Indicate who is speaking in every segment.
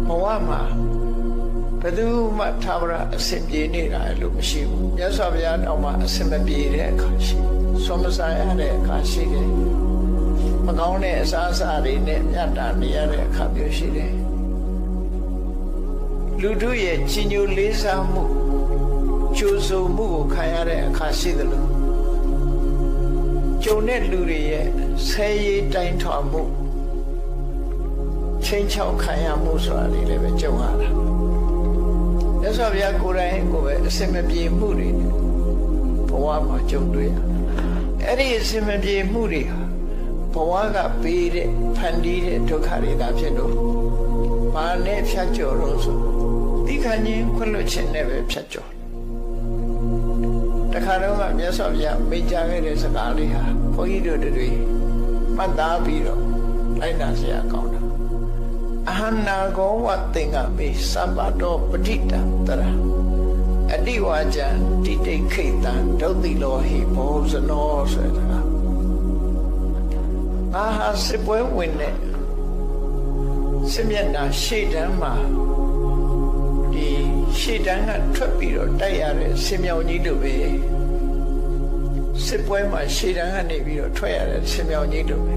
Speaker 1: ဘဝမှာဘယ်သူမှသာဝရအစဉ်ပြေနေတာလို့မရှိဘူးမြတ်စွာဘုရားတောင်မှအစဉ်မပြေတဲ့အခါရှိဆွမ်းမစားရတဲ့အခါရှိတယ်မကောင်းတဲ့အစားအစာတွေနဲ့မြတ်တာနေရတဲ့အခါမျိုးရှိတယ်လူတို့ရဲ့ကြီးညိုလေးစားမှုကြိုးစုံမှုကိုခံရတဲ့အခါရှိတယ်လို့ကြုံတဲ့လူတွေရဲ့ဆဲရေးတိုင်းထွာမှုချင်းချောက်ခံရမှုဆိုတာတွေလည်းပဲကြုံရတာမြတ်စွာဘုရားကိုယ်တိုင်ကိုပဲအစင်မပြေမှုတွေဘဝမှာကြုံတွေ့ရအဲ့ဒီအစင်မပြေမှုတွေဟာဘဝကပေးတဲ့ဖန်တီးတဲ့ဒုက္ခတွေသာဖြစ်လို့ဘာနဲ့ဖြတ်ကျော်လို့ဆိုဒီခဏချင်းခွင့်လွှတ်ခြင်းနဲ့ပဲဖြတ်ကျော်တခါတော့မြတ်စွာဘုရားမိန့်ကြားခဲ့တဲ့စကားလေးဟာဘုန်းကြီးတို့တွေမှတ်သားပြီးတော့လိုက်နာเสียကောင်းတာအဟနာကောဝသင်္ကမေသဗ္ဗတောပဋိတံတရအတိဝါကျံတိတိခိတံဒုတိလောဟိဘောဇနောဆိုတာအာဟာစစ်ပွဲဝင်တဲ့စစ်မျက်နှာရှေ့တန်းမှာဒီရှေ့တန်းကထွက်ပြီးတော့တိုက်ရတဲ့ဆင်မြောင်ကြီးတို့ပဲစစ်ပွဲမှာရှေ့တန်းကနေပြီးတော့ထွက်ရတဲ့ဆင်မြောင်ကြီးတို့ပဲ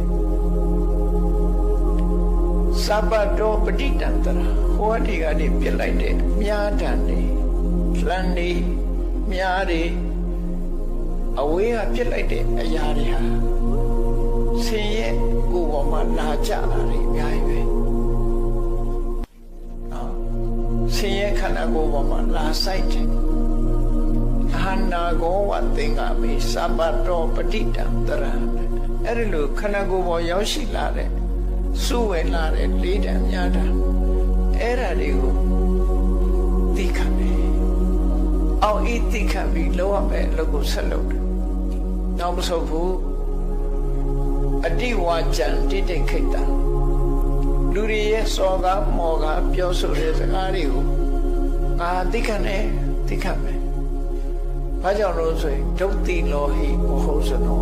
Speaker 1: သဗ္ဗတောပဋိတံတရဟောဒီကနေပြစ်လိုက်တဲ့မြားတန်တွေလမ်းတွေမြားတွေအဝေးကပြစ်လိုက်တဲ့အရာတွေဟာဆင်ရဲ့ကိုယ်ပေါ်မှာလာကြတာတွေအများကြီးပဲဆင်ရဲ့ခန္ဓာကိုယ်ပေါ်မှာလာဆိုင်တယ်အဟနာကောဝသင်္ကမေသဗ္ဗတောပဋိတံတရအဲ့ဒီလိုခန္ဓာကိုယ်ပေါ်ရောက်ရှိလာတဲ့စုဝေလာတဲ့လေးတံများတာအဲ့ဒါတွေကိုသိခံတယ်အောင်ဤသိခံပြီးလောရမယ်အလုပ်ကိုဆက်လုပ်တယ်နောက်မဆုံးဘူးအတိဝါကျံတိတိခိတံလူတွေရဲ့စော်ကားမော်ကားပြောဆိုတဲ့စကားတွေကိုငါသိခံတယ်သိခံမယ်ဘာကြောင့်လို့ဆိုရင်ဒုတိလောဟိမဟုတ်စနော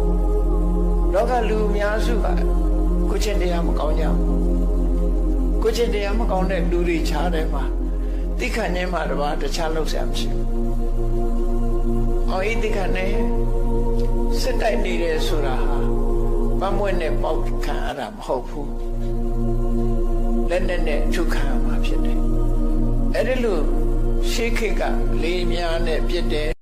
Speaker 1: လောကလူအများစုကကိုချင်းတရားမကောင်းကြဘူးကိုချင်းတရားမကောင်းတဲ့လူတွေခြားတယ်မှာသိခံခြင်းမှာတခြားလုပ်ဆရာမရှိဘူး။အော်ဤသိခံနေစစ်တိုက်နေတယ်ဆိုတာဟာပန်းမွေးနဲ့ပေါက်ခံရတာမဟုတ်ဘူး။လက်နဲ့ထုတ်ခံရမှာဖြစ်တယ်။အဲ့ဒီလိုရှေးခေတ်ကလေးများနဲ့ပြစ်တယ်